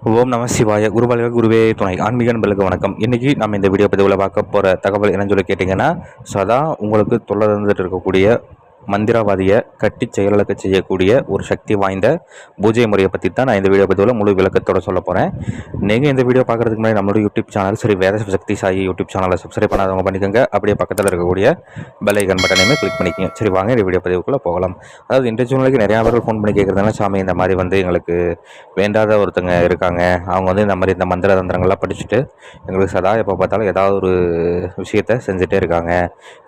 ஓம் நம சிவாய குருவாழ்க குருவே துணை ஆன்மீக நண்பர்களுக்கு வணக்கம். இன்றைக்கி நம்ம இந்த வீடியோ பதிவில் பார்க்க போகிற தகவல் என்னன்னு சொல்லி கேட்டிங்கன்னா, சதா உங்களுக்கு தொல்லை இருந்துட்டு இருக்கக்கூடிய மந்திரவாதியை கட்டி செயலிழக்க செய்யக்கூடிய ஒரு சக்தி வாய்ந்த பூஜை முறையை பற்றி தான் நான் இந்த வீடியோ பதிவில் முழு விளக்கத்தோடு சொல்ல போகிறேன். நீங்கள் இந்த வீடியோ பார்க்குறதுக்கு முன்னாடி நம்மளோட யூடியூப் சேனல் சரி வேத சக்தி சாயி யூடியூப் சேனலை சப்ஸ்கிரைப் பண்ணாதவங்க பண்ணிக்கோங்க. அப்படியே பக்கத்தில் இருக்கக்கூடிய பெல் ஐக்கன் பட்டனையுமே கிளிக் பண்ணிக்கோங்க. சரி வாங்க இந்த வீடியோ பதிவுக்குள்ளே போகலாம். அதாவது இன்றைய சூழ்நிலைக்கு நிறையா பேர்கள் ஃபோன் பண்ணி கேட்குறதுனால, சாமி இந்த மாதிரி எங்களுக்கு வேண்டாத ஒருத்தங்க இருக்காங்க, அவங்க இந்த மாதிரி இந்த மந்திர தந்திரங்கள்லாம் படிச்சுட்டு எங்களுக்கு சதா எப்போ பார்த்தாலும் ஏதாவது ஒரு விஷயத்தை செஞ்சுட்டே இருக்காங்க.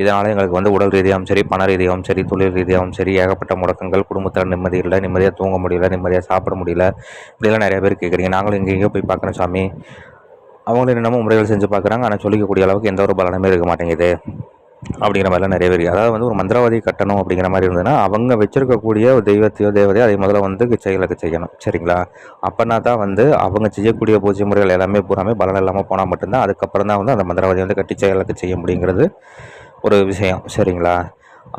இதனால் எங்களுக்கு உடல் ரீதியாகவும் சரி, பண ரீதியாகவும் சரி, தொழில் ரீதியாகவும் சரி ஏகப்பட்ட முடக்கங்கள், குடும்பத்தில் நிம்மதி இல்லை, நிம்மதியாக தூங்க முடியல, நிம்மதியாக சாப்பிட முடியல, இப்படிலாம் நிறைய பேர் கேட்குறீங்க. நாங்களும் எங்கெங்கேயோ போய் பார்க்குறோம் சாமி, அவங்களும் என்னென்னமோ முறைகள் செஞ்சு பார்க்குறாங்க, ஆனால் சொல்லிக்கக்கூடிய அளவுக்கு எந்த ஒரு பலனுமே இருக்க மாட்டேங்குது அப்படிங்கிற மாதிரிலாம் நிறைய பேர். அதாவது ஒரு மந்திரவாதி கட்டணும் அப்படிங்கிற மாதிரி இருந்ததுன்னா, அவங்க வச்சுருக்கக்கூடிய ஒரு தெய்வத்தையோ தேவதையோ அதை முதல்ல செயலுக்கு செய்யணும். சரிங்களா? அப்போனா தான் அவங்க செய்யக்கூடிய பூஜை முறைகள் எல்லாமே பூராமே பலன் இல்லாமல் போனால் மட்டும்தான் அதுக்கப்புறம் தான் அந்த மந்திரவாதி கட்டி செயலுக்கு செய்ய முடியுங்கிறது ஒரு விஷயம். சரிங்களா?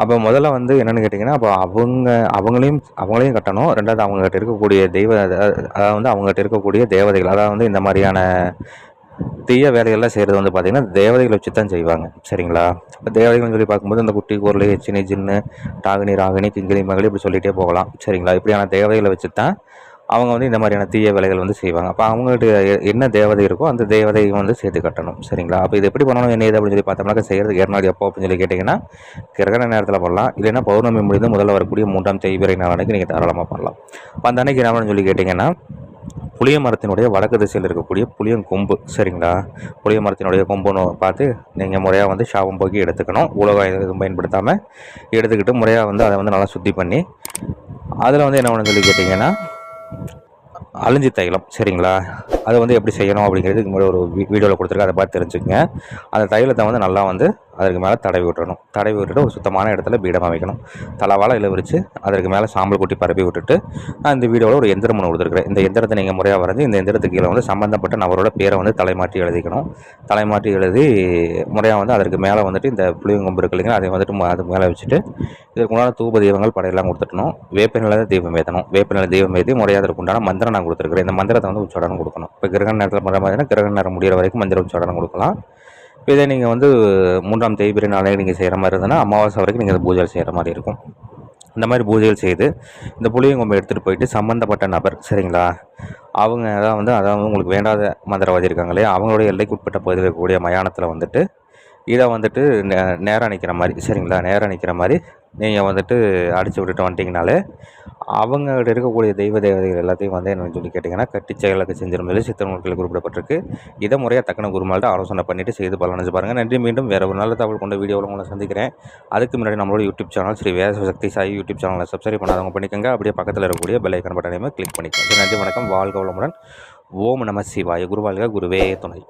அப்போ முதல்ல என்னென்னு கேட்டிங்கன்னா, அப்போ அவங்களையும் கட்டணும். ரெண்டாவது அவங்ககிட்ட இருக்கக்கூடிய அதாவது அவங்ககிட்ட இருக்கக்கூடிய தேவதைகள், அதாவது இந்த மாதிரியான தீய வேலைகள்லாம் செய்கிறது பார்த்திங்கன்னா தேவதைகளை வச்சு தான் செய்வாங்க. சரிங்களா? இப்போ தேவதைகள்னு சொல்லி பார்க்கும்போது இந்த குட்டி குரலு, எச்சினி, ஜின்னு, டாகினி, ராகினி, கிங்கிலி, மகளி இப்படி சொல்லிகிட்டே போகலாம். சரிங்களா? இப்படியான தேவதைகளை வச்சு தான் அவங்க இந்த மாதிரியான தீய வேலைகள் செய்வாங்க. அப்போ அவங்ககிட்ட என்ன தேவதை இருக்கோ அந்த தேவதையை சேர்த்து கட்டணும். சரிங்களா? அப்போ இது எப்படி பண்ணணும், என்ன இது அப்படின்னு சொல்லி பார்த்தோம்னா, செய்கிறது ஏற்கனவே எப்போ அப்படின்னு சொல்லி கேட்டிங்கன்னா, கிரகண நேரத்தில் பண்ணலாம். இல்லைன்னா பௌர்ணமி முடிந்து முதல்ல வரக்கூடிய 3ஆம் தேய்பிறை நாள் அன்றைக்கி நீங்கள் தாராளமாக பண்ணலாம். அப்போ அந்த அன்றைக்கி என்ன சொல்லி கேட்டிங்கன்னா, புளிய மரத்தினுடைய வடக்கு திசையில் இருக்கக்கூடிய புளியங்கொம்பு. சரிங்களா? புளிய மரத்தினுடைய கொம்புன்னு பார்த்து நீங்கள் முறையாக சாபம் போக்கி எடுத்துக்கணும். உலகம் எதுவும் பயன்படுத்தாமல் எடுத்துக்கிட்டு முறையாக அதை நல்லா சுத்தி பண்ணி அதில் என்ன சொல்லி கேட்டிங்கன்னா, அழிஞ்சி தைலம். சரிங்களா? அதை எப்படி செய்யணும் அப்படிங்கிறது முன்னாடி ஒரு வீடியோவில் கொடுத்துருக்கேன், அதை பார்த்து தெரிஞ்சுக்கங்க. அந்த தைலத்தை நல்லா அதற்கு மேலே தடவி விட்டுறணும். தடவி விட்டுட்டு ஒரு சுத்தமான இடத்துல பீடமாக வைக்கணும். தலைவாழை இலை விரித்து அதற்கு மேலே சாம்பல் கொட்டி பரப்பி விட்டுட்டு, நான் இந்த வீடியோவில் ஒரு எந்திரம் ஒன்று கொடுத்துருக்குறேன். இந்த எந்திரத்தை நீங்கள் முறையாக வரைஞ்சி இந்த எந்திரத்துக்கு கீழே சம்பந்தப்பட்ட நபரோட பேரை தலைமாட்டி எழுதிக்கணும். தலைமாட்டி எழுதி முறையாக அதற்கு மேலே இந்த புளியங்கொம்பு இருக்கு இல்லைங்களா, அதை அதுக்கு மேலே வச்சுட்டு இதற்கு உண்டான தூப தெய்வங்கள் படையெல்லாம் கொடுத்துட்டணும். வேப்பநிலை தெய்வம் ஏற்றணும். வேப்பநிலை தெய்வம் ஏற்றி முறையாக அதற்கு உண்டான மந்திரம் நான் கொடுத்துருக்குறேன். இந்த மந்திரத்தை உச்சாடனம் கொடுக்கணும். இப்போ கிரகண நேரத்தில் பண்ணுற மாதிரினா கிரகண நேரம் முடிகிற வரைக்கும் மந்திர உச்சாடனம் கொடுக்கலாம். இப்போ இதே நீங்கள் 3ஆம் தேய்பிறை நாளே நீங்கள் செய்கிற மாதிரி இருந்ததுன்னா அமாவாசை வரைக்கும் நீங்கள் பூஜை செய்கிற மாதிரி இருக்கும். இந்த மாதிரி பூஜைகள் செய்து இந்த புளியங்கொம்பை எடுத்துகிட்டு போயிட்டு சம்மந்தப்பட்ட நபர், சரிங்களா, அவங்க அதாவது உங்களுக்கு வேண்டாத மந்திரவாதி இருக்காங்க இல்லையா, அவங்களுடைய எல்லைக்குட்பட்ட பகுதியில் இருக்கக்கூடிய மயானத்தில் இதை நேராக நிற்கிற மாதிரி, சரிங்களா, நேராக நிற்கிற மாதிரி நீங்கள் அடித்து விட்டுட்டு வந்துட்டிங்கனாலே அவங்கள்ட்ட இருக்கக்கூடிய தெய்வ தேவதைகள் எல்லாத்தையும் என்னென்னு சொல்லி கேட்டிங்கன்னா கட்டி செயலுக்கு செஞ்சிடும் சொல்லி சித்த நூல்களில் குறிப்பிடப்பட்டிருக்கு. இதை முறையாக தக்கன குருமால்கிட்ட ஆலோசனை பண்ணிவிட்டு செய்து பலனடைஞ்சு பாருங்கள். நன்றி. மீண்டும் வேறு ஒரு நல்ல தகவல் கொண்ட வீடியோவில் உங்களை சந்திக்கிறேன். அதுக்கு முன்னாடி நம்மளோட யூடியூப் சேனல் ஸ்ரீ வேத சக்தி சாயி யூடியூப் சேனலை சப்ஸ்கிரைப் பண்ணாதவங்க பண்ணிக்கோங்க. அப்படியே பக்கத்தில் இருக்கக்கூடிய பெல் ஐக்கன் பட்டனையுமே கிளிக் பண்ணிக்கோங்க. நன்றி, வணக்கம், வாழ்க வளமுடன். ஓம் நம சிவாய. குருவாழ்க குருவே துணை.